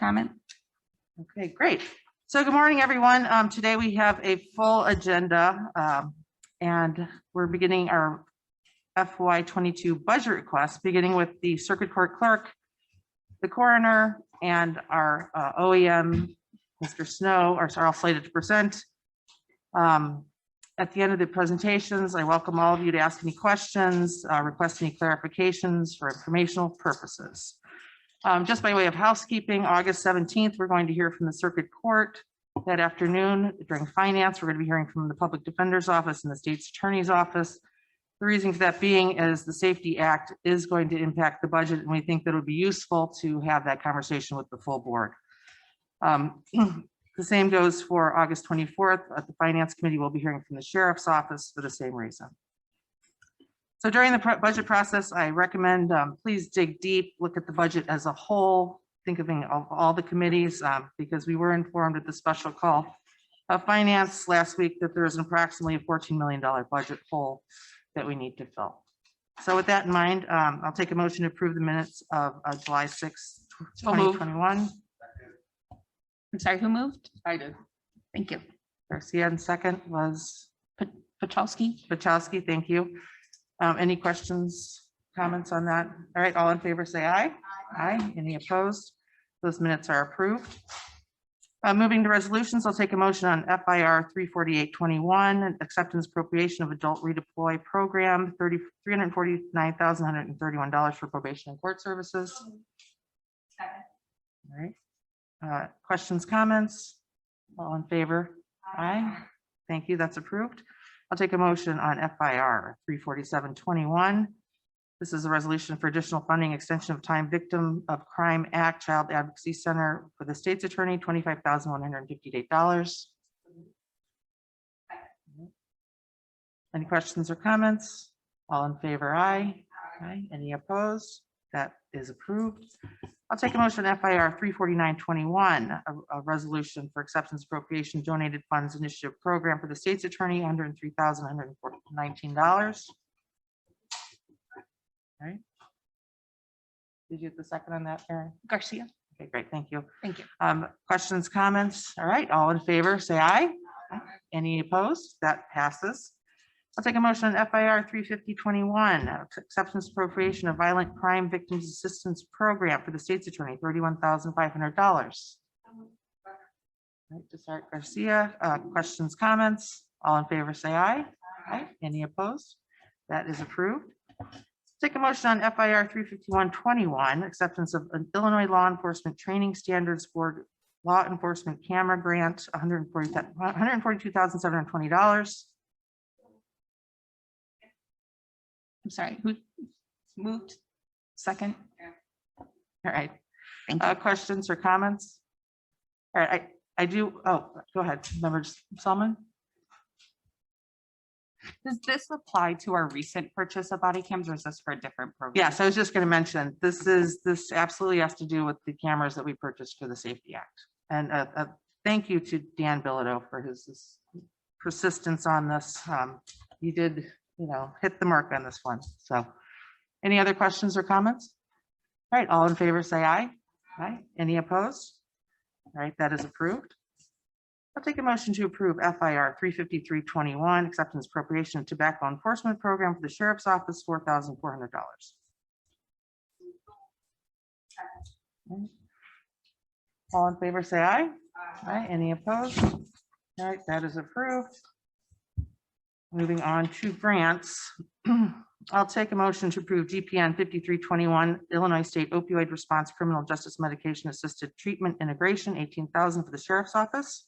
comment. Okay, great. So good morning, everyone. Today we have a full agenda and we're beginning our FY22 budget request, beginning with the circuit court clerk, the coroner, and our OEM, Mr. Snow, are all slated to present. At the end of the presentations, I welcome all of you to ask any questions, request any clarifications for informational purposes. Just by way of housekeeping, August 17th, we're going to hear from the circuit court. That afternoon during finance, we're going to be hearing from the public defender's office and the state's attorney's office. The reason for that being is the Safety Act is going to impact the budget, and we think that it would be useful to have that conversation with the full board. The same goes for August 24th. At the Finance Committee, we'll be hearing from the Sheriff's Office for the same reason. So during the budget process, I recommend please dig deep, look at the budget as a whole, think of all the committees, because we were informed at the special call of finance last week that there is approximately a $14 million budget hole that we need to fill. So with that in mind, I'll take a motion to approve the minutes of July 6th, 2021. I'm sorry, who moved? I did. Thank you. Garcia, and second was Pachowski. Thank you. Any questions, comments on that? All right, all in favor say aye. Aye. Any opposed? Those minutes are approved. Moving to resolutions, I'll take a motion on FIR 34821, acceptance appropriation of adult redeploy program, $349,131 for probation and court services. All right. Questions, comments? All in favor? Aye. Thank you. That's approved. I'll take a motion on FIR 34721. This is a resolution for additional funding, extension of time, Victim of Crime Act, Child Advocacy Center for the state's attorney, $25,158. Any questions or comments? All in favor, aye. Aye. Any opposed? That is approved. I'll take a motion on FIR 34921, a resolution for acceptance appropriation donated funds initiative program for the state's attorney, $103,119. All right. Did you get the second on that, Karen? Garcia. Okay, great. Thank you. Thank you. Questions, comments? All right. All in favor, say aye. Any opposed? That passes. I'll take a motion on FIR 35021, acceptance appropriation of violent crime victims assistance program for the state's attorney, $31,500. Right, to start Garcia. Questions, comments? All in favor, say aye. Aye. Any opposed? That is approved. Take a motion on FIR 35121, acceptance of an Illinois Law Enforcement Training Standards Board Law Enforcement Camera Grant, $142,720. I'm sorry, who moved? Second. All right. Thank you. Questions or comments? All right, I do. Oh, go ahead, Member Solomon. Does this apply to our recent purchase of body cams, or is this for a different program? Yes, I was just going to mention this absolutely has to do with the cameras that we purchased for the Safety Act. And thank you to Dan Bilodeau for his persistence on this. You did, hit the mark on this one. So any other questions or comments? All right, all in favor say aye. Aye. Any opposed? All right, that is approved. I'll take a motion to approve FIR 35321, acceptance appropriation of tobacco enforcement program for the Sheriff's Office, $4,400. All in favor say aye. Aye. Any opposed? All right, that is approved. Moving on to grants. I'll take a motion to approve GPN 5321, Illinois State Opioid Response Criminal Justice Medication Assisted Treatment Integration, $18,000 for the Sheriff's Office.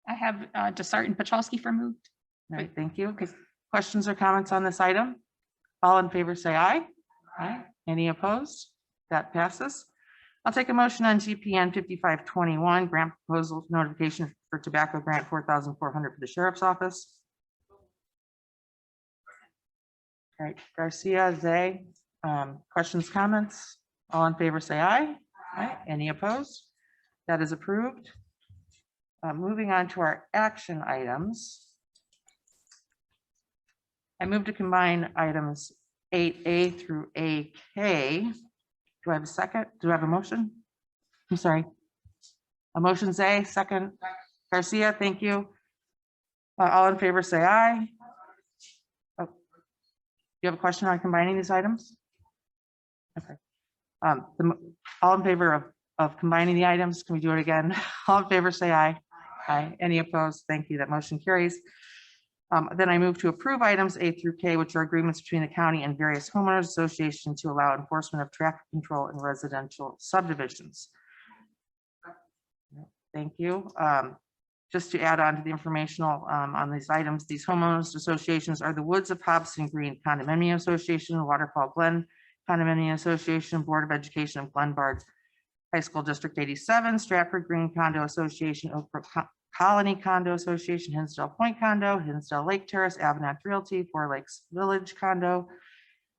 I have Desart and Pachowski for moved. All right, thank you. Questions or comments on this item? All in favor say aye. Aye. Any opposed? That passes. I'll take a motion on GPN 5521, grant proposal notification for tobacco grant, $4,400 for the Sheriff's Office. All right, Garcia, Zay, questions, comments? All in favor say aye. Aye. Any opposed? That is approved. Moving on to our action items. I move to combine items 8A through AK. Do I have a second? Do I have a motion? I'm sorry. A motion's A, second. Garcia, thank you. All in favor, say aye. Oh, you have a question on combining these items? Okay. All in favor of combining the items, can we do it again? All in favor, say aye. Aye. Any opposed? Thank you. That motion carries. Then I move to approve items A through K, which are agreements between the county and various homeowners associations to allow enforcement of traffic control in residential subdivisions. Thank you. Just to add on to the informational on these items, these homeowners associations are the Woods of Hobson Green Condominium Association, Waterfall Glen Condominium Association, Board of Education of Glenbard High School District 87, Stratford Green Condo Association, Oak Brook Colony Condo Association, Hinsdale Point Condo, Hinsdale Lake Terrace, Avenant Realty, Four Lakes Village Condo,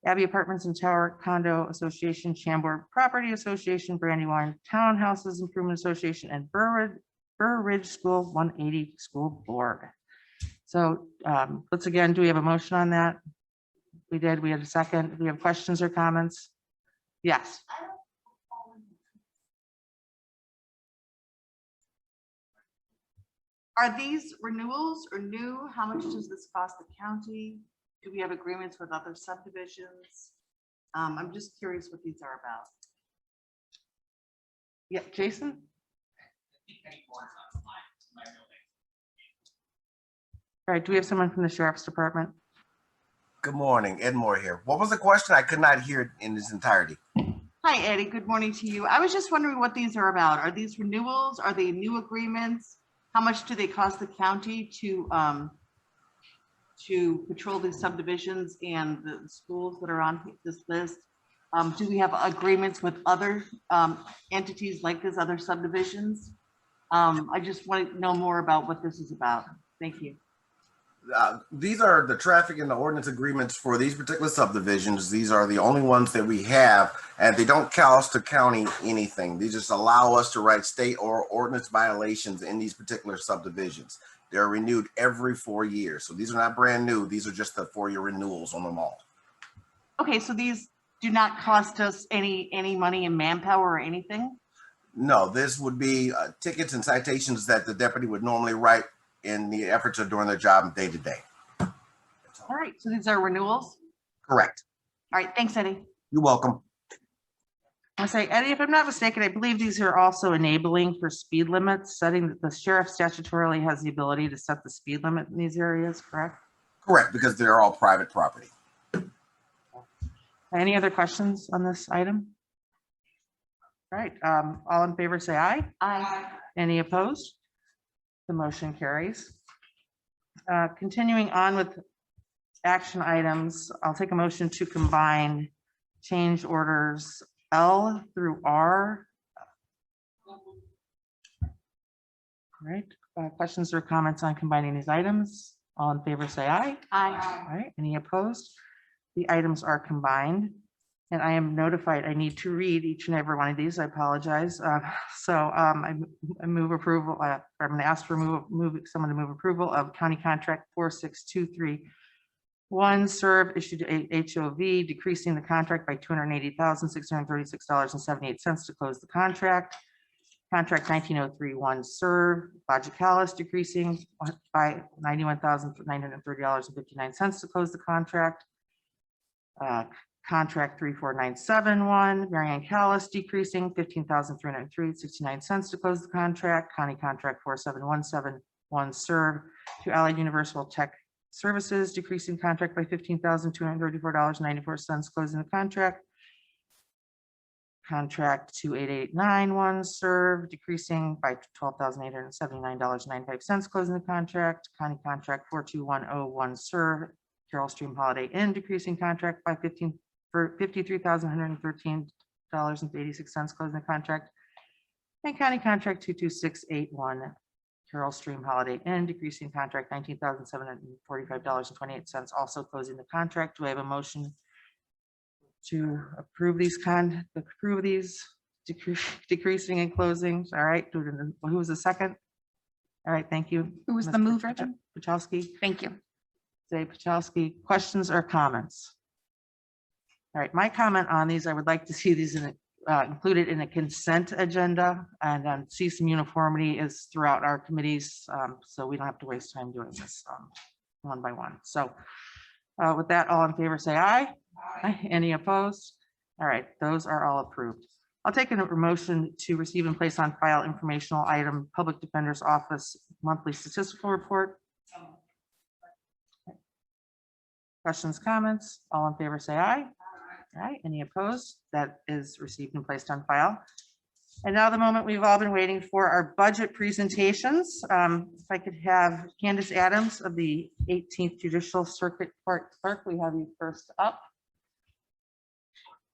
Abbey Apartments and Tower Condo Association, Chambord Property Association, Brandywine Townhouses Improvement Association, and Burr Ridge School 180 School Board. So let's again, do we have a motion on that? We did. We had a second. Do we have questions or comments? Yes. Are these renewals or new? How much does this cost the county? Do we have agreements with other subdivisions? I'm just curious what these are about. Yeah, Jason? All right, do we have someone from the Sheriff's Department? Good morning, Ed Moore here. What was the question? I could not hear it in its entirety. Hi, Eddie. Good morning to you. I was just wondering what these are about. Are these renewals? Are they new agreements? How much do they cost the county to patrol these subdivisions and the schools that are on this list? Do we have agreements with other entities like this, other subdivisions? I just want to know more about what this is about. Thank you. These are the traffic and the ordinance agreements for these particular subdivisions. These are the only ones that we have, and they don't cost the county anything. They just allow us to write state or ordinance violations in these particular subdivisions. They're renewed every 4 years. So these are not brand new. These are just the 4-year renewals on them all. Okay, so these do not cost us any money in manpower or anything? No, this would be tickets and citations that the deputy would normally write in the efforts of doing their job day to day. All right, so these are renewals? Correct. All right, thanks, Eddie. You're welcome. I'll say, Eddie, if I'm not mistaken, I believe these are also enabling for speed limits, setting that the sheriff statutorily has the ability to set the speed limit in these areas, correct? Correct, because they're all private property. Any other questions on this item? All right, all in favor, say aye. Aye. Any opposed? The motion carries. Continuing on with action items, I'll take a motion to combine change orders L through R. All right, questions or comments on combining these items? All in favor, say aye. Aye. All right, any opposed? The items are combined. And I am notified I need to read each and every one of these. I apologize. I move approval. I'm going to ask for someone to move approval of County Contract 46231, serve issued to HOV, decreasing the contract by $280,636.78 to close the contract. Contract 19031, serve Logicalis, decreasing by $91,930.59 to close the contract. Contract 34971, Marianne Callis, decreasing $15,303.69 to close the contract. County Contract 47171, serve to Allied Universal Tech Services, decreasing contract by $15,234.94, closing the contract. Contract 28891, serve, decreasing by $12,879.95, closing the contract. County Contract 42101, serve, Carroll Stream Holiday Inn, decreasing contract by $53,113.86, closing the contract. And County Contract 22681, Carroll Stream Holiday Inn, decreasing contract $19,745.28, also closing the contract. Do I have a motion to approve these decreasing and closing? All right, who was the second? All right, thank you. Who was the mover? Jim? Pachowski. Thank you. Say Pachowski. Questions or comments? All right, my comment on these, I would like to see these included in a consent agenda and then see some uniformity is throughout our committees. So we don't have to waste time doing this one by one. So with that, all in favor, say aye. Aye. Any opposed? All right, those are all approved. I'll take a motion to receive and place on file informational item, Public Defender's Office Monthly Statistical Report. Questions, comments? All in favor, say aye. All right, any opposed? That is received and placed on file. And now the moment we've all been waiting for, our budget presentations. If I could have Candace Adams of the 18th Judicial Circuit Court Clerk, we have you first up.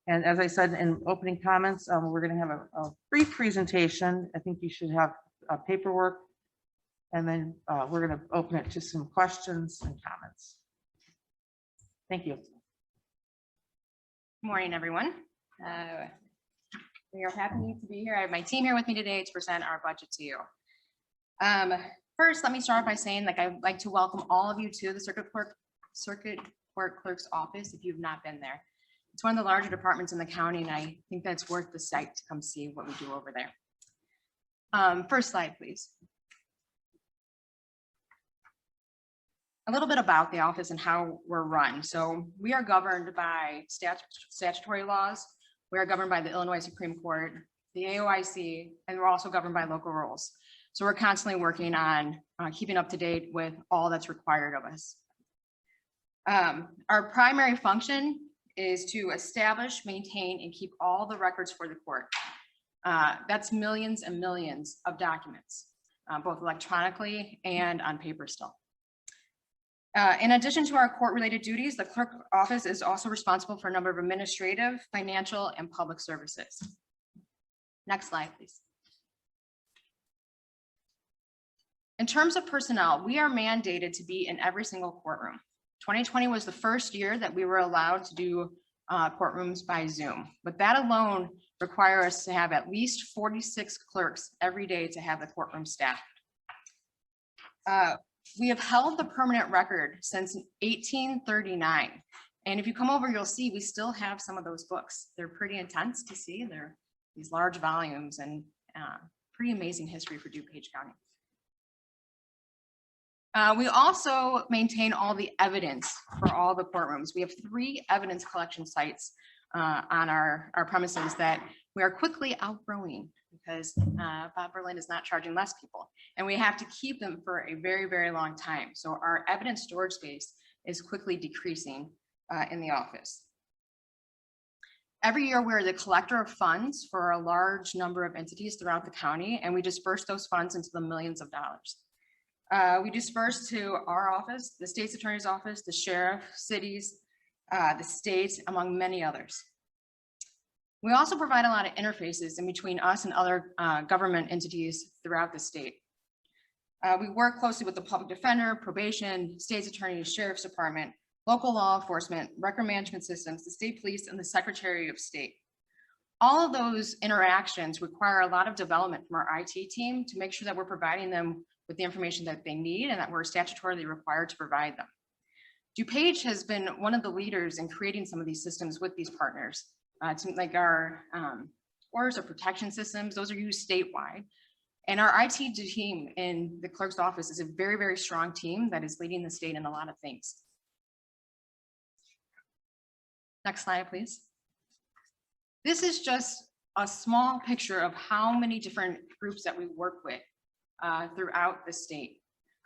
And as I said in opening comments, we're going to have a brief presentation. I think you should have paperwork. And then we're going to open it to some questions and comments. Thank you. Good morning, everyone. We are happy to be here. I have my team here with me today to present our budget to you. First, let me start by saying I'd like to welcome all of you to the Circuit Court Clerk's office if you've not been there. It's one of the larger departments in the county, and I think that's worth the sight to come see what we do over there. First slide, please. A little bit about the office and how we're run. So we are governed by statutory laws. We are governed by the Illinois Supreme Court, the AOIC, and we're also governed by local rules. So we're constantly working on keeping up to date with all that's required of us. Our primary function is to establish, maintain, and keep all the records for the court. That's millions and millions of documents, both electronically and on paper still. In addition to our court-related duties, the clerk office is also responsible for a number of administrative, financial, and public services. Next slide, please. In terms of personnel, we are mandated to be in every single courtroom. 2020 was the first year that we were allowed to do courtrooms by Zoom, but that alone requires us to have at least 46 clerks every day to have the courtroom staffed. We have held the permanent record since 1839. And if you come over, you'll see we still have some of those books. They're pretty intense to see. They're these large volumes and pretty amazing history for DuPage County. We also maintain all the evidence for all the courtrooms. We have 3 evidence collection sites on our premises that we are quickly outgrowing because Bob Berlin is not charging less people, and we have to keep them for a very, very long time. So our evidence storage space is quickly decreasing in the office. Every year, we're the collector of funds for a large number of entities throughout the county, and we disperse those funds into the millions of dollars. We disperse to our office, the state's attorney's office, the sheriff, cities, the state, among many others. We also provide a lot of interfaces in between us and other government entities throughout the state. We work closely with the public defender, probation, state's attorney, sheriff's department, local law enforcement, record management systems, the state police, and the Secretary of State. All of those interactions require a lot of development from our IT team to make sure that we're providing them with the information that they need and that we're statutorily required to provide them. DuPage has been one of the leaders in creating some of these systems with these partners. Like our orders of protection systems, those are used statewide. And our IT team in the clerk's office is a very, very strong team that is leading the state in a lot of things. Next slide, please. This is just a small picture of how many different groups that we work with throughout the state.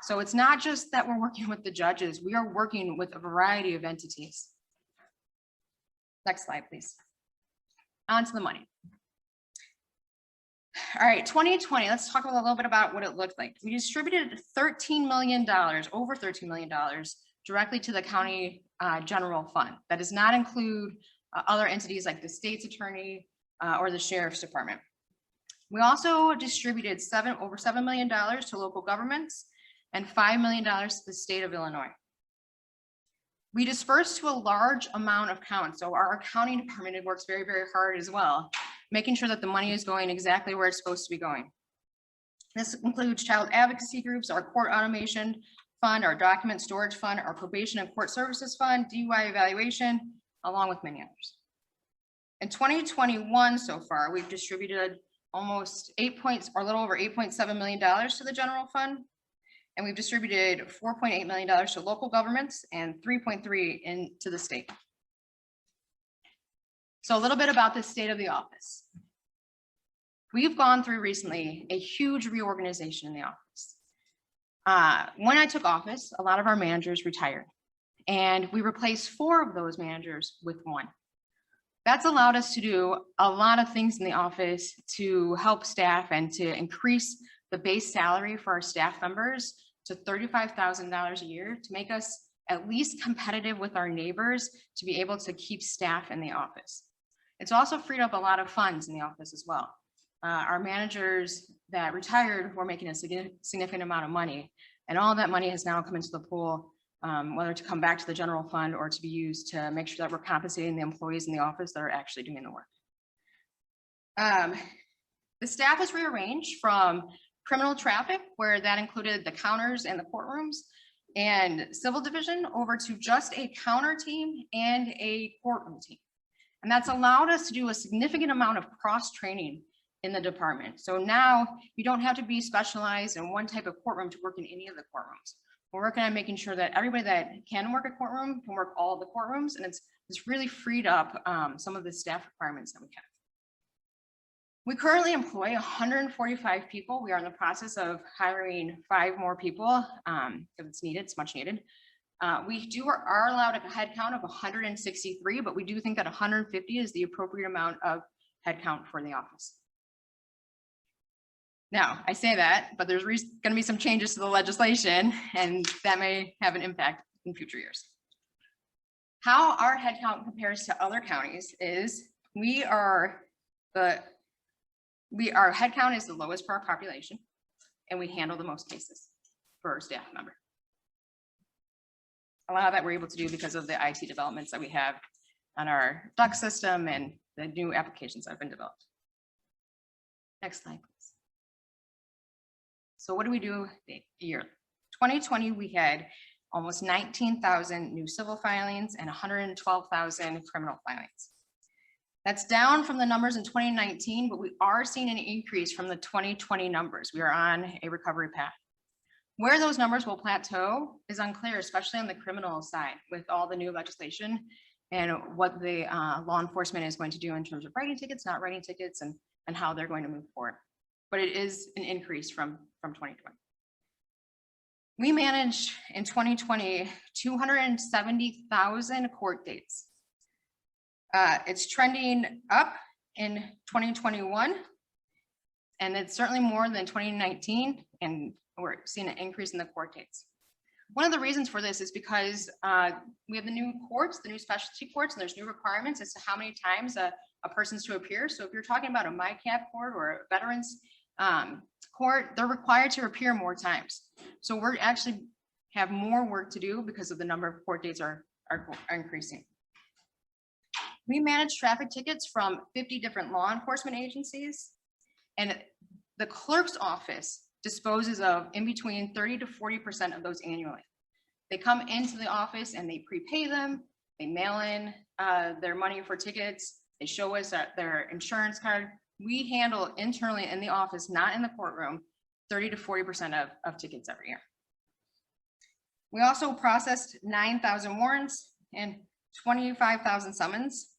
So it's not just that we're working with the judges, we are working with a variety of entities. Next slide, please. On to the money. All right, 2020, let's talk a little bit about what it looked like. We distributed $13 million, over $13 million, directly to the county general fund. That does not include other entities like the state's attorney or the sheriff's department. We also distributed over $7 million to local governments and $5 million to the state of Illinois. We dispersed to a large amount of counts. So our accounting department works very, very hard as well, making sure that the money is going exactly where it's supposed to be going. This includes child advocacy groups, our court automation fund, our document storage fund, our probation and court services fund, DUI evaluation, along with many others. In 2021 so far, we've distributed almost a little over $8.7 million to the general fund. And we've distributed $4.8 million to local governments and 3.3 into the state. So a little bit about the state of the office. We've gone through recently a huge reorganization in the office. When I took office, a lot of our managers retired, and we replaced 4 of those managers with 1. That's allowed us to do a lot of things in the office to help staff and to increase the base salary for our staff members to $35,000 a year to make us at least competitive with our neighbors to be able to keep staff in the office. It's also freed up a lot of funds in the office as well. Our managers that retired were making a significant amount of money, and all that money has now come into the pool, whether to come back to the general fund or to be used to make sure that we're compensating the employees in the office that are actually doing the work. The staff is rearranged from criminal traffic, where that included the counters and the courtrooms, and civil division over to just a counter team and a courtroom team. And that's allowed us to do a significant amount of cross-training in the department. So now you don't have to be specialized in one type of courtroom to work in any of the courtrooms. We're working on making sure that everybody that can work a courtroom can work all the courtrooms, and it's really freed up some of the staff requirements that we have. We currently employ 145 people. We are in the process of hiring 5 more people if it's needed. It's much needed. We are allowed a head count of 163, but we do think that 150 is the appropriate amount of head count for the office. Now, I say that, but there's going to be some changes to the legislation, and that may have an impact in future years. How our head count compares to other counties is our head count is the lowest per our population, and we handle the most cases for our staff member. A lot of that we're able to do because of the IT developments that we have on our duct system and the new applications that have been developed. Next slide, please. So what do we do yearly? 2020, we had almost 19,000 new civil filings and 112,000 criminal filings. That's down from the numbers in 2019, but we are seeing an increase from the 2020 numbers. We are on a recovery path. Where those numbers will plateau is unclear, especially on the criminal side with all the new legislation and what the law enforcement is going to do in terms of writing tickets, not writing tickets, and how they're going to move forward. But it is an increase from 2020. We managed in 2020 270,000 court dates. It's trending up in 2021, and it's certainly more than 2019, and we're seeing an increase in the court dates. One of the reasons for this is because we have the new courts, the new specialty courts, and there's new requirements as to how many times a person's to appear. So if you're talking about a MICAP court or a veterans court, they're required to appear more times. So we're actually have more work to do because of the number of court dates are increasing. We manage traffic tickets from 50 different law enforcement agencies, and the clerk's office disposes of in between 30 to 40% of those annually. They come into the office and they prepay them, they mail in their money for tickets, they show us their insurance card. We handle internally in the office, not in the courtroom, 30 to 40% of tickets every year. We also processed 9,000 warrants and 25,000 summons.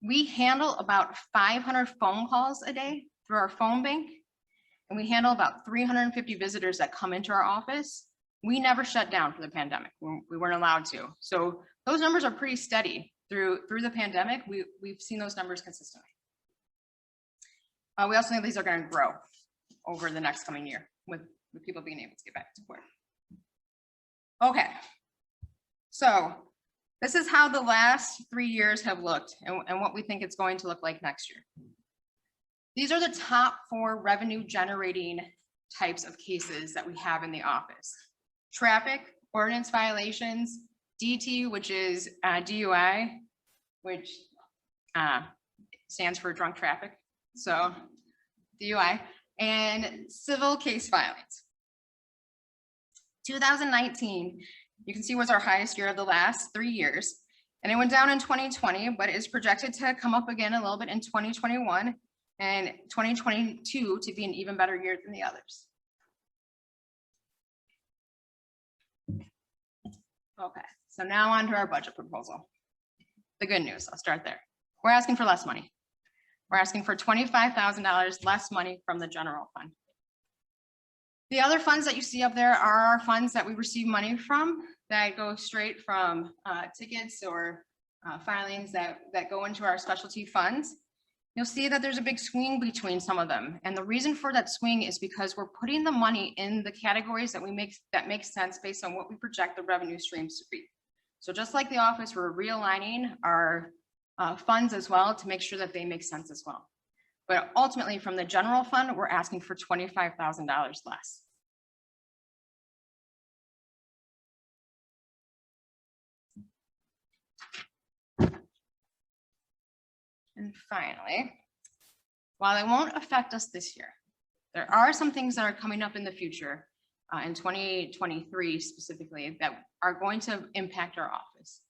We handle about 500 phone calls a day through our phone bank, and we handle about 350 visitors that come into our office. We never shut down for the pandemic. We weren't allowed to. So those numbers are pretty steady. Through the pandemic, we've seen those numbers consistently. We also think these are going to grow over the next coming year with people being able to get back to work. Okay, so this is how the last 3 years have looked and what we think it's going to look like next year. These are the top 4 revenue generating types of cases that we have in the office. Traffic, ordinance violations, DT, which is DUI, which stands for drunk traffic. So DUI, and civil case filings. 2019, you can see was our highest year of the last 3 years. And it went down in 2020, but is projected to come up again a little bit in 2021 and 2022 to be an even better year than the others. Okay, so now on to our budget proposal. The good news, I'll start there. We're asking for less money. We're asking for $25,000 less money from the general fund. The other funds that you see up there are our funds that we receive money from that go straight from tickets or filings that go into our specialty funds. You'll see that there's a big swing between some of them. And the reason for that swing is because we're putting the money in the categories that make sense based on what we project the revenue streams to be. So just like the office, we're realigning our funds as well to make sure that they make sense as well. But ultimately from the general fund, we're asking for $25,000 less. And finally, while it won't affect us this year, there are some things that are coming up in the future in 2023 specifically that are going to impact our office.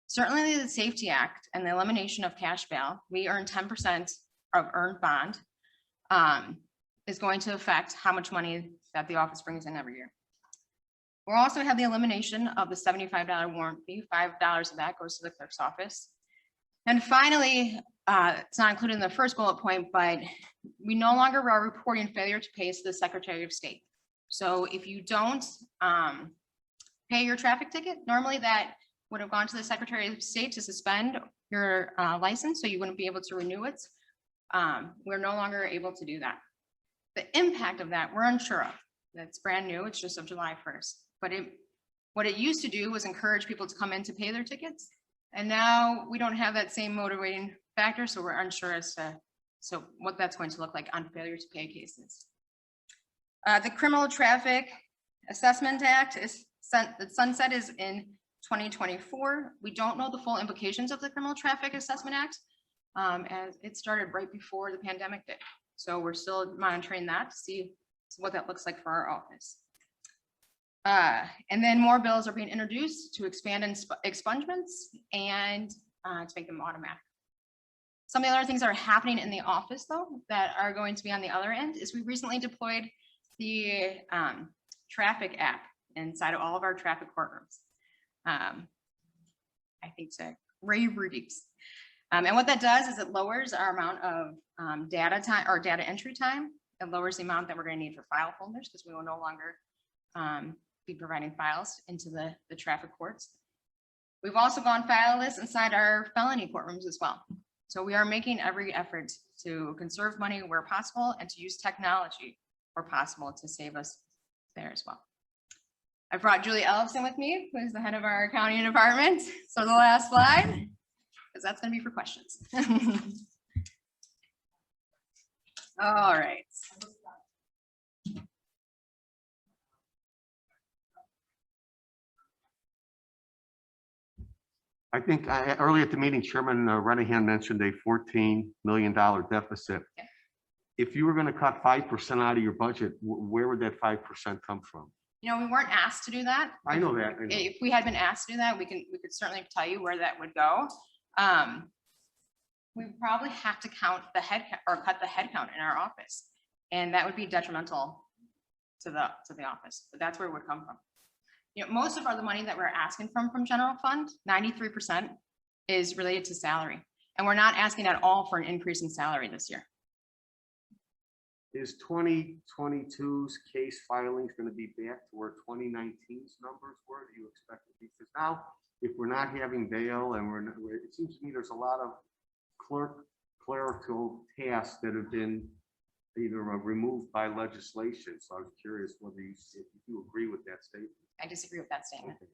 Certainly the Safety Act and the elimination of cash bail, we earn 10% of earned bond, is going to affect how much money that the office brings in every year. We'll also have the elimination of the $75 warrant fee. $5 of that goes to the clerk's office. And finally, it's not included in the first bullet point, but we no longer are reporting failure to pay to the Secretary of State. So if you don't pay your traffic ticket, normally that would have gone to the Secretary of State to suspend your license, so you wouldn't be able to renew it. We're no longer able to do that. The impact of that, we're unsure of. That's brand new, it's just of July 1st. But what it used to do was encourage people to come in to pay their tickets. And now we don't have that same motivating factor, so we're unsure as to what that's going to look like on failure to pay cases. The Criminal Traffic Assessment Act the sunset is in 2024. We don't know the full implications of the Criminal Traffic Assessment Act as it started right before the pandemic did. So we're still monitoring that to see what that looks like for our office. And then more bills are being introduced to expand expungements and to make them automatic. Some of the other things that are happening in the office though, that are going to be on the other end is we recently deployed the traffic app inside of all of our traffic courtrooms. I think to rave reviews. And what that does is it lowers our amount of data time or data entry time. It lowers the amount that we're going to need for file folders because we will no longer be providing files into the traffic courts. We've also gone fileless inside our felony courtrooms as well. So we are making every effort to conserve money where possible and to use technology where possible to save us there as well. I brought Julie Ellison with me, who is the head of our accounting department. So the last slide, because that's going to be for questions. All right. I think earlier at the meeting, Chairman Renahan mentioned a $14 million deficit. Yeah. If you were going to cut 5% out of your budget, where would that 5% come from? You know, we weren't asked to do that. I know that. If we had been asked to do that, we could certainly tell you where that would go. We probably have to count the head or cut the head count in our office, and that would be detrimental to the office. But that's where it would come from. You know, most of the money that we're asking from general fund, 93% is related to salary, and we're not asking at all for an increase in salary this year. Is 2022's case filings going to be back to where 2019's numbers were? Do you expect to be? Because now, if we're not having bail and it seems to me there's a lot of clerical tasks that have been either removed by legislation. So I was curious whether if you agree with that statement. I disagree with that statement. Okay.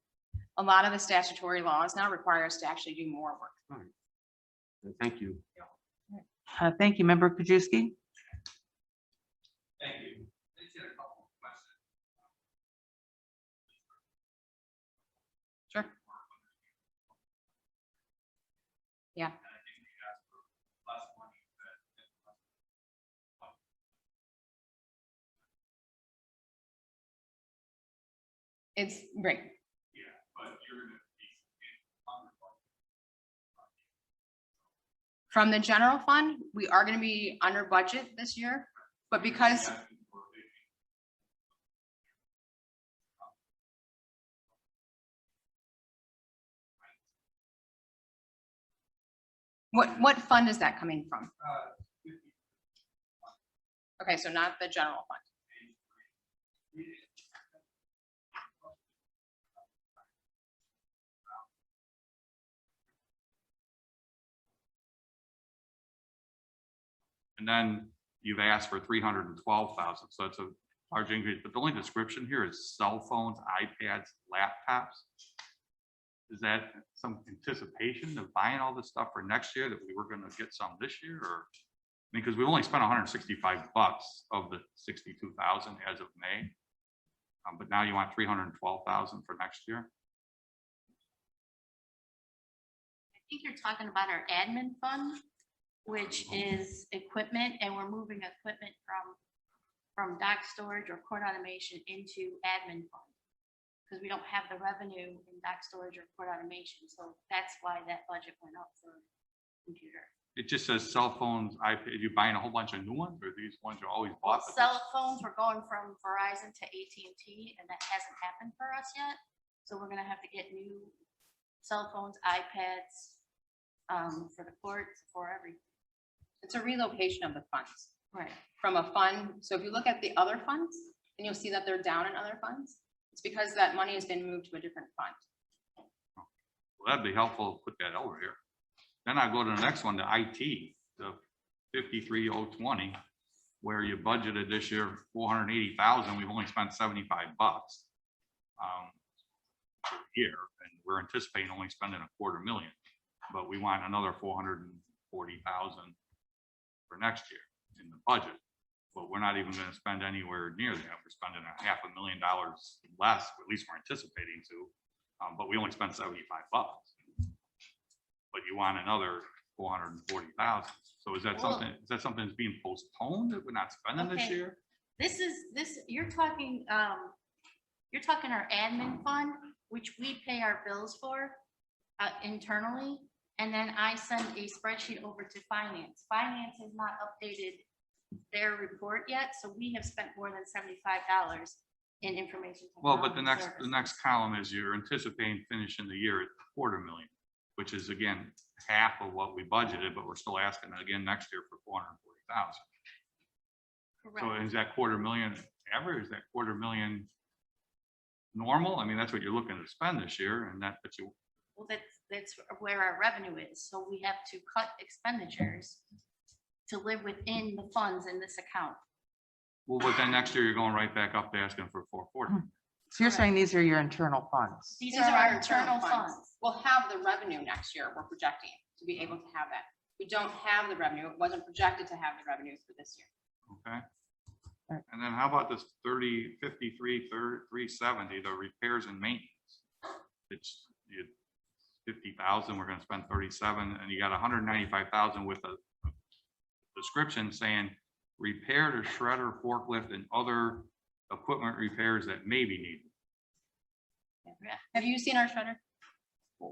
A lot of the statutory laws now require us to actually do more work. All right. Thank you. Thank you, Member Krajewski. Thank you. I just had a couple of questions. Sure. Yeah. And I think we asked for less money It's great. yeah, but you're gonna be under budget. From the general fund, we are gonna be under budget this year, but because what fund is that coming from? Okay, so not the general fund. And then you've asked for 312,000, so it's a large increase, but the only description here is cell phones, iPads, laptops. Is that some anticipation of buying all this stuff for next year, that we were gonna get some this year, or? I mean, because we only spent $165 of the 62,000 as of May. But now you want 312,000 for next year? I think you're talking about our admin fund, which is equipment, and we're moving equipment from dock storage or court automation into admin fund. Because we don't have the revenue in dock storage or court automation, so that's why that budget went up for computer. It just says cell phones, iPad, you buying a whole bunch of new ones, or these ones you always bought? but Cell phones, we're going from Verizon to AT&T, and that hasn't happened for us yet. So we're gonna have to get new cell phones, iPads, for the courts, for everything. It's a relocation of the funds Right. from a fund. So if you look at the other funds, and you'll see that they're down in other funds, it's because that money has been moved to a different fund. Well, that'd be helpful to put that over here. Then I go to the next one, the IT, the 53,020, where you budgeted this year 480,000, we've only spent $75 per year, and we're anticipating only spending $250,000, but we want another 440,000 for next year in the budget. But we're not even going to spend anywhere near that. We're spending $500,000 less, or at least we're anticipating to, but we only spent $75. But you want another 440,000. So is that something, that's being postponed that we're not spending this Okay. year? You're talking our admin fund, which we pay our bills for internally. And then I send a spreadsheet over to finance. Finance has not updated their report yet, so we have spent more than $75 in information. Well, but the technology next services. column is you're anticipating finishing the year at $250,000, which is again, half of what we budgeted, but we're still asking again next year for 440,000. So Correct. is that $250,000 average? Is that $250,000 normal? I mean, that's what you're looking to spend this year, and that, but you, Well, that's where our revenue is, so we have to cut expenditures to live within the funds in this account. well, but then next year you're going right back up to asking for 440. So you're saying these are your internal funds? These are our internal funds. We'll have the revenue next year, we're projecting to be able to have that. We don't have the revenue, it wasn't projected to have the revenue for this year. Okay. And then how about this 370, the repairs and maintenance? It's 50,000, we're gonna spend 37, and you got 195,000 with a description saying repair to shredder, forklift, and other equipment repairs that may be needed. Have you seen our shredder?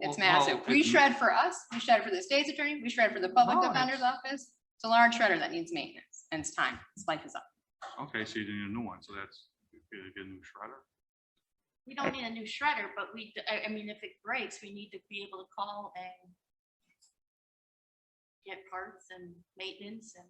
It's Well, massive. We it's- shred for us, we shred for the state's attorney, we shred for the public Oh, defender's office. It's a large shredder that needs maintenance, and it's time, its life is up. Okay, so you need a new one, so that's get a new shredder. We don't need a new shredder, but I mean, if it breaks, we need to be able to call and get parts and maintenance and.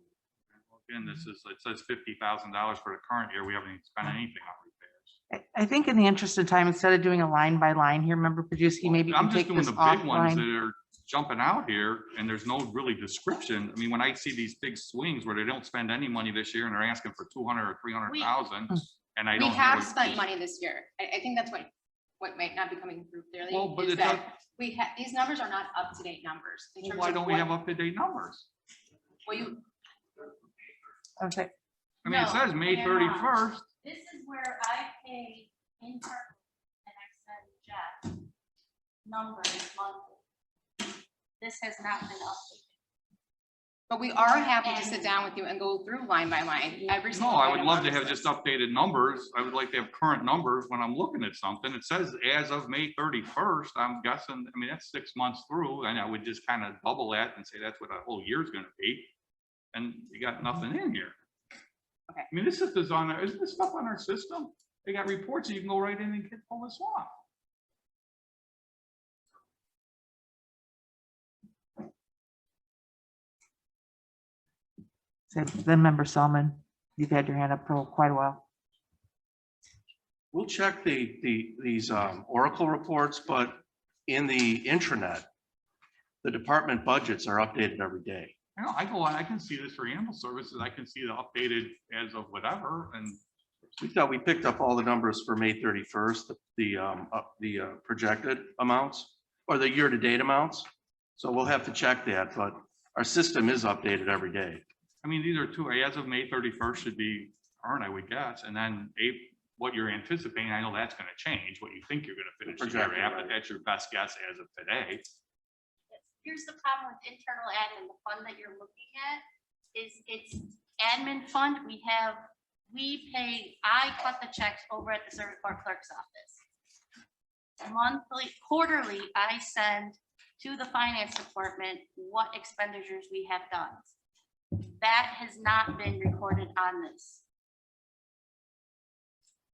Again, this is, it says $50,000 for the current year, we haven't even spent anything on repairs. I think in the interest of time, instead of doing a line by line here, remember Pajuski, maybe you I'm can just take doing this the big ones offline. that are jumping out here, and there's no really description. I mean, when I see these big swings where they don't spend any money this year and they're asking for 200 or 300,000, and I We don't. have know- spent money this year. I think that's what might not be coming through clearly. Well, but is it's that we have, these numbers are not up-to-date numbers. in Well, terms why of don't we what- have up-to-date numbers? Well, you, Okay, I mean, it No, says May they're 31st. This is where I pay internal and I send Jeff numbers monthly. This has not been updated. But we are happy to sit down with you and go through line by line, every No, single. I would item love on to this have just list. updated numbers. I would like to have current numbers when I'm looking at something. It says as of May 31st, I'm guessing, I mean, that's 6 months through, and I would just kind of double that and say that's what a whole year is gonna be. And you got nothing in here. Okay. I mean, this stuff is on, isn't this stuff on our system? They got reports, so you can go right in and get pull this off. So then Member Solomon, you've had your hand up for quite a while. We'll check these Oracle reports, but in the intranet, the department budgets are updated every day. I know, I go on, I can see this for animal services. I can see the updated as of whatever, and We thought we picked up all the numbers for May 31st, the projected amounts or the year-to-date amounts. So we'll have to check that, but our system is updated every day. I mean, these are two, as of May 31st should be current, I would guess, and then what you're anticipating, I know that's gonna change, what you think you're gonna finish the year Projected, at, but right. that's your best guess as of today. Here's the problem with internal admin, the fund that you're looking at is it's admin fund. I cut the checks over at the circuit court clerk's office. Monthly, quarterly, I send to the finance department what expenditures we have done. That has not been recorded on this.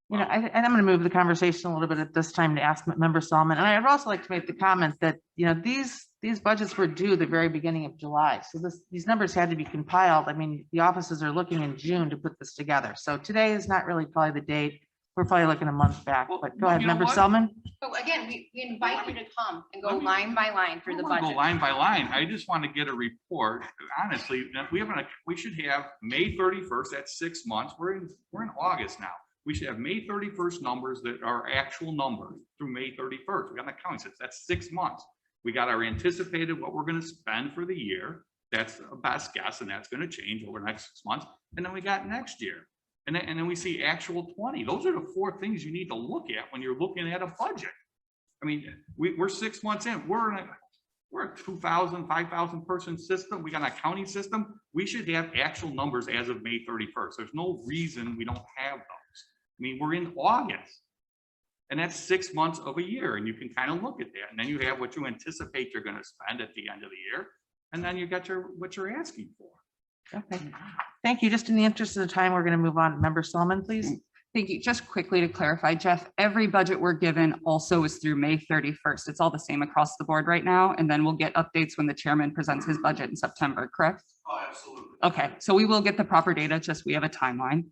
You know, and I'm going to move the conversation a little bit at this time to ask Member Solomon. And I'd also like to make the comment that, you know, these budgets were due the very beginning of July. So these numbers had to be compiled. I mean, the offices are looking in June to put this together. So today is not really probably the date. We're probably looking a month back, Well, but go ahead, you know Member what? Solomon. So again, we invite you to come and go Let me- line by line through I the don't wanna budget. go line by line. I just want to get a report. Honestly, we should have May 31st, that's 6 months. We're in August now. We should have May 31st numbers that are actual numbers through May 31st. We got an accounting system, that's 6 months. We got our anticipated what we're going to spend for the year. That's a best guess, and that's going to change over the next 6 months. And then we got next year. And then we see actual 20. Those are the 4 things you need to look at when you're looking at a budget. I mean, we're 6 months in. We're a 2,000, 5,000 person system. We got an accounting system. We should have actual numbers as of May 31st. There's no reason we don't have those. I mean, we're in August. And that's 6 months of a year. And you can kind of look at that. And then you have what you anticipate you're going to spend at the end of the year. And then you got what you're asking for. Okay, thank you. Just in the interest of the time, we're going to move on. Member Solomon, please. Thank you. Just quickly to clarify, Jeff, every budget we're given also is through May 31st. It's all the same across the board right now. And then we'll get updates when the chairman presents his budget in September, correct? Oh, absolutely. Okay, so we will get the proper data, just we have a timeline.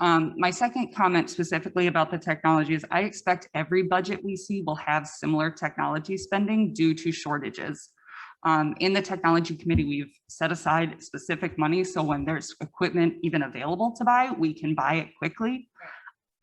My second comment specifically about the technology is I expect every budget we see will have similar technology spending due to shortages. In the technology committee, we've set aside specific money. So when there's equipment even available to buy, we can buy it quickly.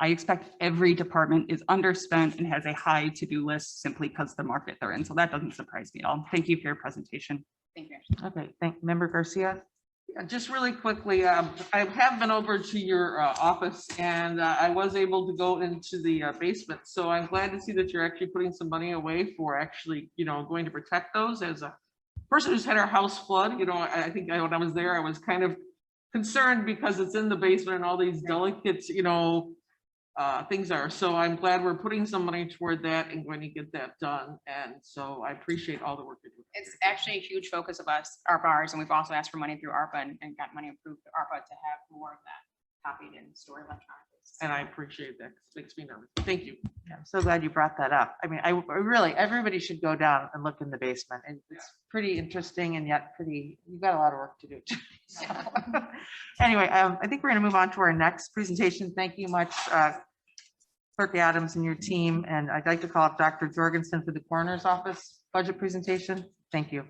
I expect every department is underspent and has a high to-do list simply because the market they're in. So that doesn't surprise me at all. Thank you for your presentation. Thank you. Okay, Member Garcia. Yeah, just really quickly, I have been over to your office and I was able to go into the basement. So I'm glad to see that you're actually putting some money away for actually, you know, going to protect those. As a person who's had our house flood, you know, I think when I was there, I was kind of concerned because it's in the basement and all these delicate, you know, things are. So I'm glad we're putting some money toward that and going to get that done. And so I appreciate all the work you're doing. It's actually a huge focus of ours, and we've also asked for money through ARPA and got money approved through ARPA to have more of that copied and stored electronically. And I appreciate that. It makes me nervous. Thank you. Yeah, I'm so glad you brought that up. I mean, I really, everybody should go down and look in the basement. And it's pretty interesting and yet you've got a lot of work to do. So, anyway, I think we're going to move on to our next presentation. Thank you much, Clerk Adams and your team. And I'd like to call up Dr. Jorgensen for the coroner's office budget presentation. Thank you.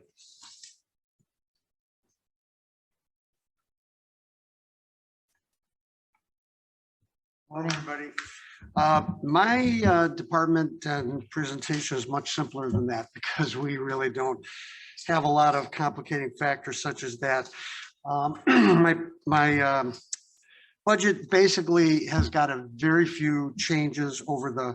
Hello, everybody. My department and presentation is much simpler than that because we really don't have a lot of complicating factors such as that. My budget basically has got a very few changes over the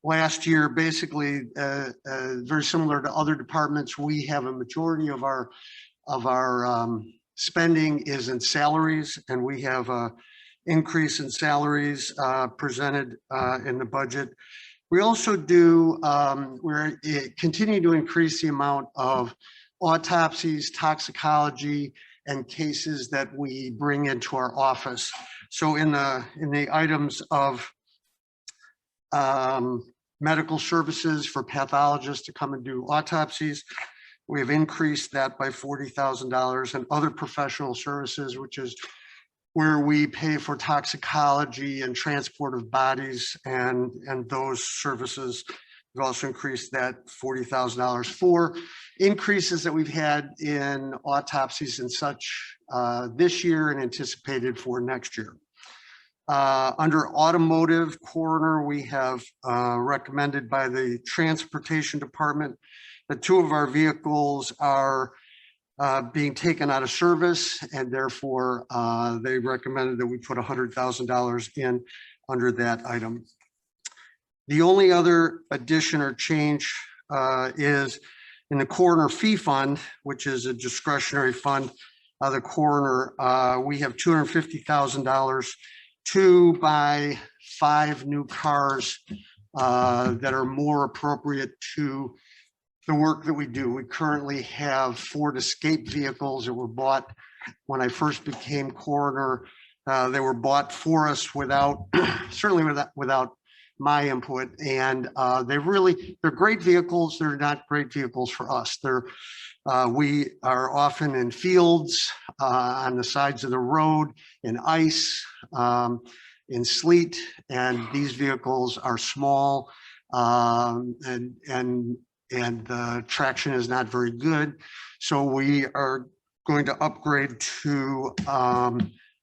last year. Basically, very similar to other departments, we have a majority of our of our spending is in salaries, and we have a increase in salaries presented in the budget. We also do, we're continuing to increase the amount of autopsies, toxicology, and cases that we bring into our office. So in the items of medical services for pathologists to come and do autopsies, we have increased that by $40,000, and other professional services, which is where we pay for toxicology and transport of bodies and those services. We've also increased that $40,000 for increases that we've had in autopsies and such this year and anticipated for next year. Under automotive coroner, we have recommended by the transportation department that 2 of our vehicles are being taken out of service, and therefore they recommended that we put $100,000 in under that item. The only other addition or change is in the coroner fee fund, which is a discretionary fund of the coroner. We have $250,000 to buy 5 new cars that are more appropriate to the work that we do. We currently have Ford Escape vehicles that were bought when I first became coroner. They were bought for us without, certainly without my input, and they're great vehicles. They're not great vehicles for us. We are often in fields, on the sides of the road, in ice, in sleet, and these vehicles are small, and the traction is not very good. So we are going to upgrade to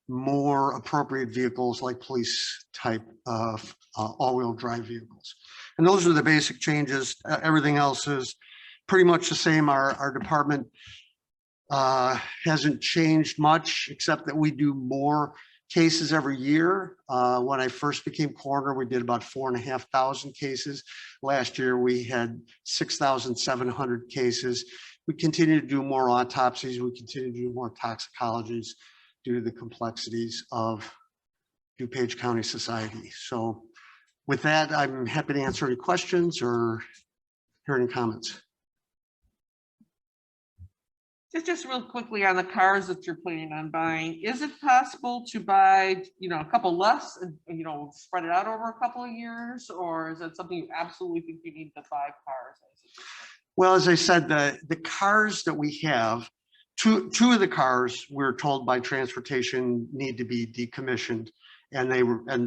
more appropriate vehicles like police type of all-wheel drive vehicles. And those are the basic changes. Everything else is pretty much the same. Our department hasn't changed much, except that we do more cases every year. When I first became coroner, we did about 4,500 cases. Last year, we had 6,700 cases. We continue to do more autopsies. We continue to do more toxicologies due to the complexities of DuPage County society. So with that, I'm happy to answer any questions or hear any comments. Just real quickly on the cars that you're planning on buying, is it possible to buy, a couple less and, spread it out over a couple of years? Or is that something you absolutely think you need the 5 cars? Well, as I said, the cars that we have, two of the cars we're told by transportation need to be decommissioned, and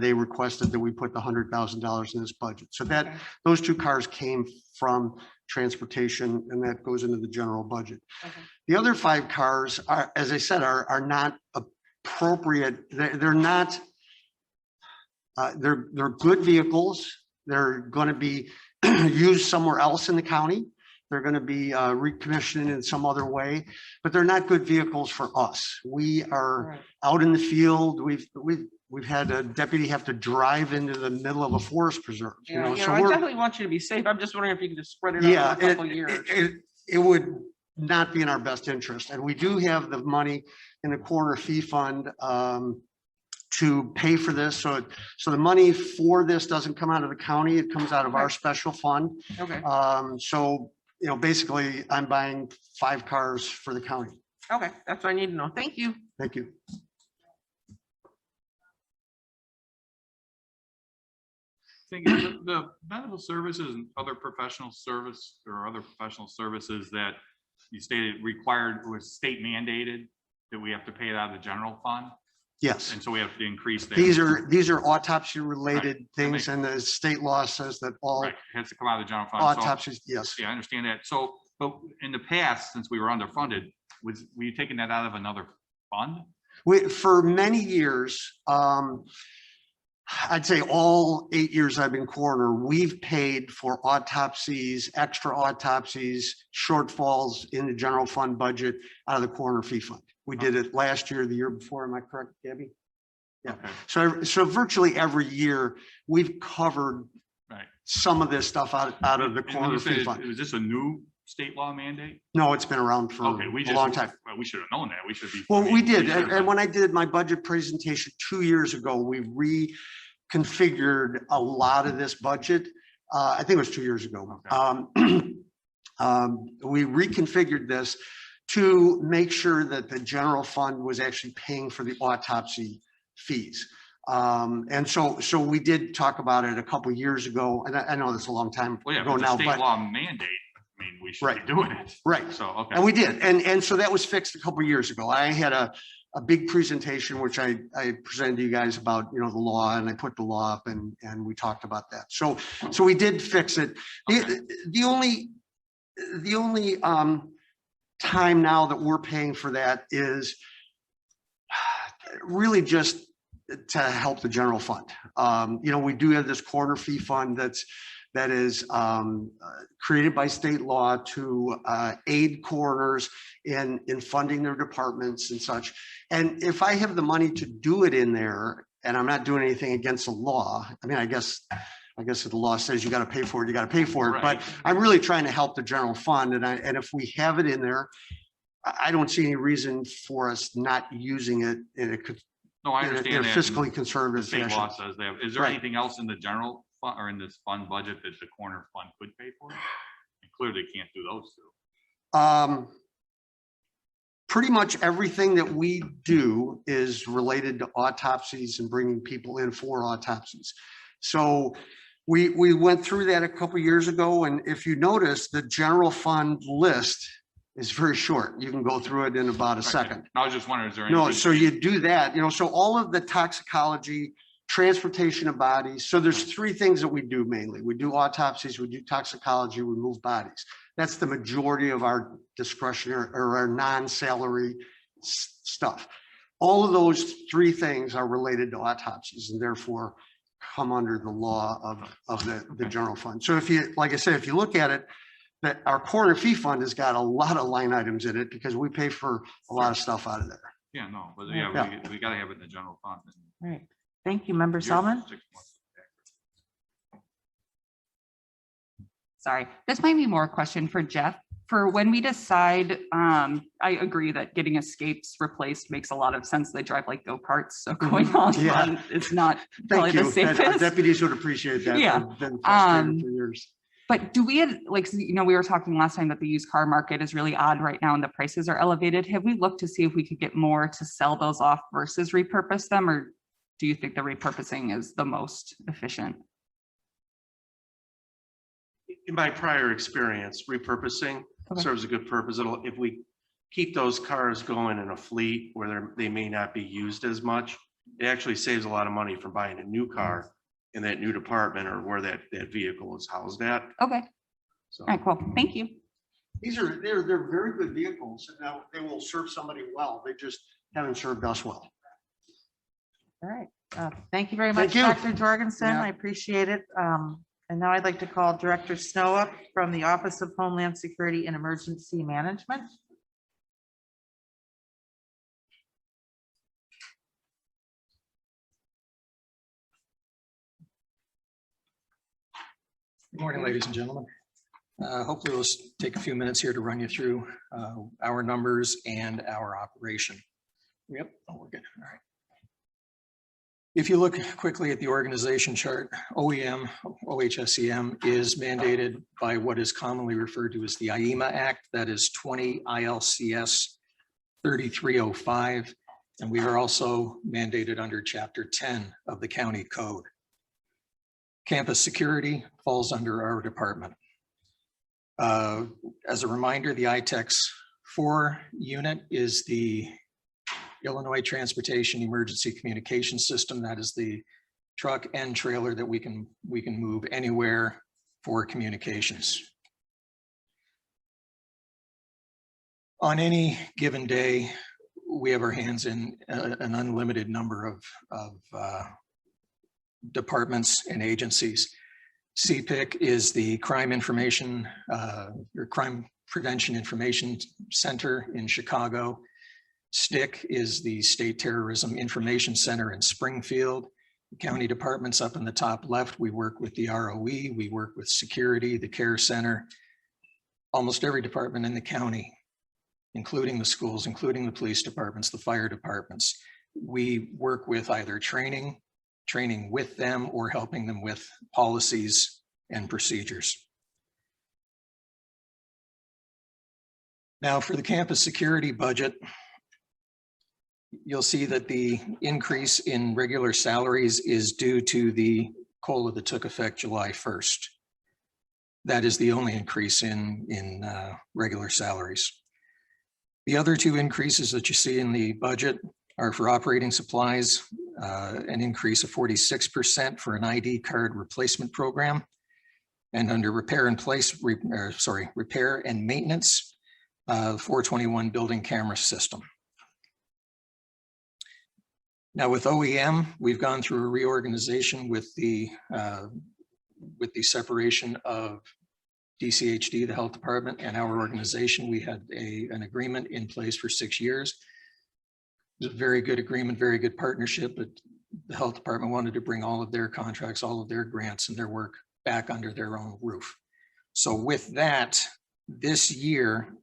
they requested that we put the $100,000 in this budget. So that those 2 cars came from transportation, and that goes into the general budget. Okay. The other 5 cars are, as I said, are not appropriate. They're not. They're good vehicles. They're going to be used somewhere else in the county. They're going to be recommissioned in some other way, but they're not good vehicles for us. We are out in the field. We've had a deputy have to drive into the middle of a forest preserve. So I we're, definitely want you to be safe. I'm just wondering if you can just spread it out over a couple of years. It would not be in our best interest, and we do have the money in the coroner fee fund to pay for this. So the money for this doesn't come out of the county; it comes out of our special fund. Okay. So basically, I'm buying 5 cars for the county. Okay, that's what I need to know. Thank you. Thank you. The medical services and other professional services that you stated required, was state mandated that we have to pay it out of the general fund. Yes. And so we have to increase that. These are autopsy related things, That and the state law says that all It has to come out of the general fund. So, autopsies. Yes. yeah, I understand that. So, but in the past, since we were underfunded, were you taking that out of another fund? For many years, I'd say all 8 years I've been coroner, we've paid for autopsies, extra autopsies, shortfalls in the general fund budget out of the coroner fee fund. We did it last year, the year before. Am I correct, Gabby? Yeah. Okay. So virtually every year we've covered some of this stuff out of the coroner fee fund. Was this a new state law mandate? No, it's been around for Okay, we a just, long time. well, we should have known that. We should be. Well, I mean, we did, should have and when I did my budget presentation 2 years ago, we reconfigured a lot of this budget. I think it was 2 years ago. Okay. We reconfigured this to make sure that the general fund was actually paying for the autopsy fees. And so we did talk about it a couple of years ago, and I know that's a long time Well, yeah, ago but the now, state but law mandate, I mean, we should be Right. doing it. right. So, okay. And we did, and so that was fixed a couple of years ago. I had a big presentation, which I presented to you guys about, the law, and I put the law up, and we talked about that. So we did fix it. The only time now that we're paying for that is really just to help the general fund. We do have this corner fee fund that is created by state law to aid coroners in funding their departments and such. And if I have the money to do it in there, and I'm not doing anything against the law, I mean, I guess if the law says you got to pay for it, you got to pay for it. But Right. I'm really trying to help the general fund, and if we have it in there, I don't see any reason for us not using it in a No, I in a understand that. fiscally and conservative The state law fashion. says that. Is there Right. anything else in the general fund or in this fund budget that the corner fund could pay for? You clearly can't do those two. Pretty much everything that we do is related to autopsies and bringing people in for autopsies. So we went through that a couple of years ago, and if you notice, the general fund list is very short. You can go through it in about a second. I was just wondering, is there anything? No, so you do that, so all of the toxicology, transportation of bodies. So there's three things that we do mainly. We do autopsies, we do toxicology, we move bodies. That's the majority of our discretionary or our non-salary stuff. All of those three things are related to autopsies and therefore come under the law of the general fund. So if you, like I said, if you look at it, that our corner fee fund has got a lot of line items in it because we pay for a lot of stuff out of there. Yeah, no, but yeah, Yeah. we gotta have it in the general fund. Right. Thank you, Member Yours is Selman. 6 months. Sorry, this might be more a question for Jeff. For when we decide, I agree that getting escapes replaced makes a lot of sense. They drive like go-karts, so going on Yeah. one is not probably Thank the you. Our safest. deputies would appreciate that. Yeah. They've been frustrated for years. But do we, we were talking last time that the used car market is really odd right now and the prices are elevated. Have we looked to see if we could get more to sell those off versus repurpose them? Or do you think the repurposing is the most efficient? In my prior experience, repurposing Okay. serves a good purpose. If we keep those cars going in a fleet where they may not be used as much, it actually saves a lot of money from buying a new car in that new department or where that vehicle is housed at. Okay, So all right, cool. Thank you. They're very good vehicles. Now they will serve somebody well. They just haven't served us well. All right. Thank you very much, Thank you. Dr. Jorgensen. Yeah. I appreciate it. And now I'd like to call Director Snow up from the Office of Homeland Security and Emergency Management. Good morning, ladies and gentlemen. Hopefully we'll take a few minutes here to run you through our numbers and our operation. Yep, oh, we're good. All right. If you look quickly at the organization chart, OHSEM is mandated by what is commonly referred to as the IEMA Act. That is 20 ILCS 3305. And we are also mandated under Chapter 10 of the County Code. Campus security falls under our department. As a reminder, the ITEX 4 unit is the Illinois Transportation Emergency Communication System. That is the truck and trailer that we can move anywhere for communications. On any given day, we have our hands in an unlimited number of departments and agencies. CPIC is the Crime Information or Crime Prevention Information Center in Chicago. STIC is the State Terrorism Information Center in Springfield. The county departments up in the top left, we work with the ROE, we work with security, the Care Center. almost every department in the county, including the schools, including the police departments, the fire departments, we work with either training with them or helping them with policies and procedures. Now for the campus security budget, you'll see that the increase in regular salaries is due to the COLA that took effect July 1st. That is the only increase in regular salaries. The other two increases that you see in the budget are for operating supplies, an increase of 46% for an ID card replacement program, and under repair and maintenance, 421 building camera system. Now with OEM, we've gone through a reorganization with the separation of DCHD, the health department, and our organization. We had an agreement in place for 6 years. It was a very good agreement, very good partnership, but the health department wanted to bring all of their contracts, all of their grants and their work back under their own roof. So with that, this year,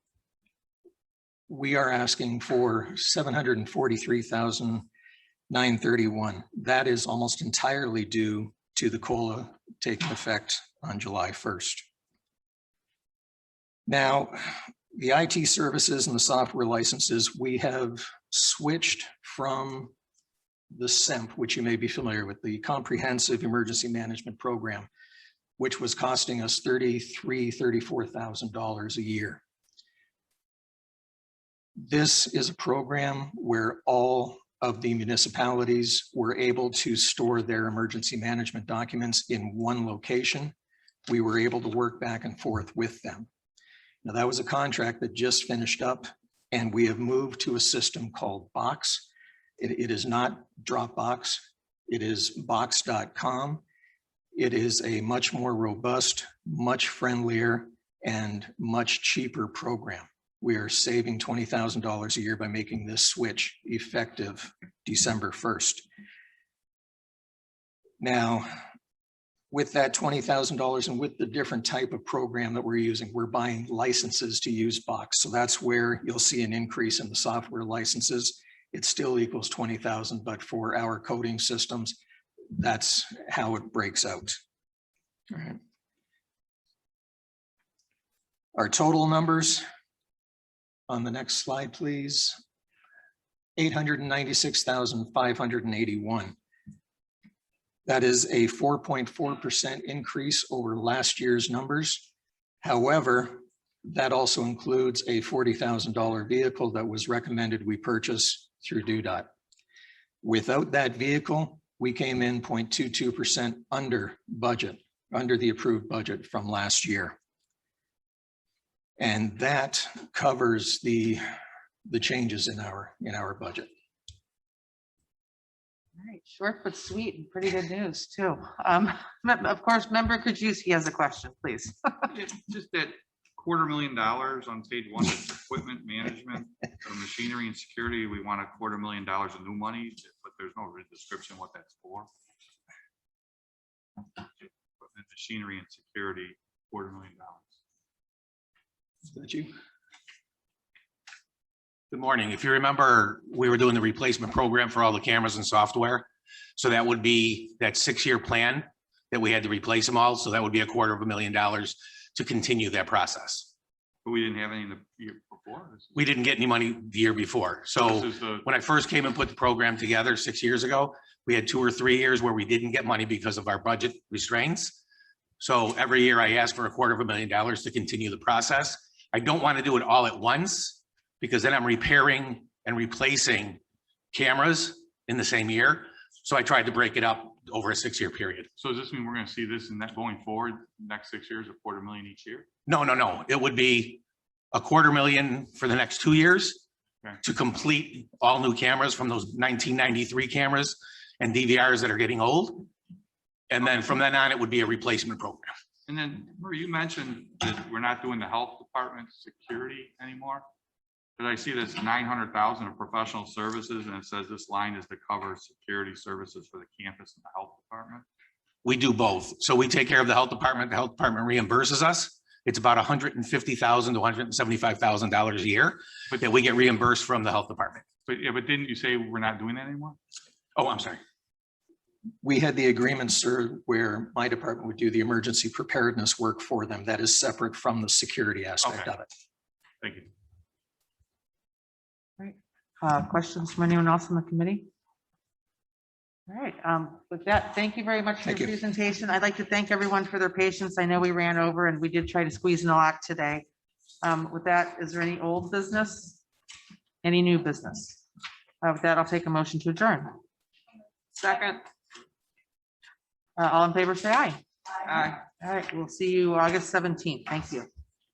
we are asking for $743,931. That is almost entirely due to the COLA taking effect on July 1st. Now, the IT services and the software licenses, we have switched from the SEMP, which you may be familiar with, the Comprehensive Emergency Management Program, which was costing us $34,000 a year. This is a program where all of the municipalities were able to store their emergency management documents in one location. We were able to work back and forth with them. Now that was a contract that just finished up, and we have moved to a system called Box. It is not Dropbox, it is box.com. It is a much more robust, much friendlier, and much cheaper program. We are saving $20,000 a year by making this switch effective December 1st. Now, with that $20,000 and with the different type of program that we're using, we're buying licenses to use Box. So that's where you'll see an increase in the software licenses. It still equals 20,000, but for our coding systems, that's how it breaks out. All right. Our total numbers on the next slide, please. 896,581. That is a 4.4% increase over last year's numbers. However, that also includes a $40,000 vehicle that was recommended we purchase through DUDOT. Without that vehicle, we came in 0.22% under budget, under the approved budget from last year. And that covers the changes in our budget. All right, short but sweet and pretty good news too. Of course, Member Kajewski has a question, please. Just that $250,000 on page 1, it's equipment management, machinery and security. We want $250,000 of new money, but there's no description what that's for. Equipment, machinery and security, $250,000. Is that you? Good morning. If you remember, we were doing the replacement program for all the cameras and software. So that would be that 6-year plan that we had to replace them all. So that would be $250,000 to continue that process. But we didn't have any in the year before? We didn't get any money the year before. So when I first came and put the program together 6 years ago, we had 2 or 3 years where we didn't get money because of our budget restraints. So every year I asked for $250,000 to continue the process. I don't want to do it all at once because then I'm repairing and replacing cameras in the same year. So I tried to break it up over a 6-year period. So does this mean we're going to see this and that going forward, next 6 years, $250,000 each year? No. It would be $250,000 for the next 2 years to complete all new cameras from those 1993 cameras and DVRs that are getting old. And then from then on, it would be a replacement program. And then Marie, you mentioned that we're not doing the health department security anymore. But I see this 900,000 of professional services, and it says this line is to cover security services for the campus and the health department. We do both. So we take care of the health department. The health department reimburses us It's about $150,000 to $175,000 a year that we get reimbursed from the health department. But yeah, but didn't you say we're not doing that anymore? Oh, I'm sorry. We had the agreement, sir, where my department would do the emergency preparedness work for them. That is separate from the security aspect Okay. of it. Thank you. Questions from anyone else on the committee? All right, with that, thank you very much for Thank your you. presentation. I'd like to thank everyone for their patience. I know we ran over and we did try to squeeze in a lot today. With that, is there any old business? Any new business? With that, I'll take a motion to adjourn. Second. All in favor, say aye. Aye. All right, we'll see you August 17th. Thank you.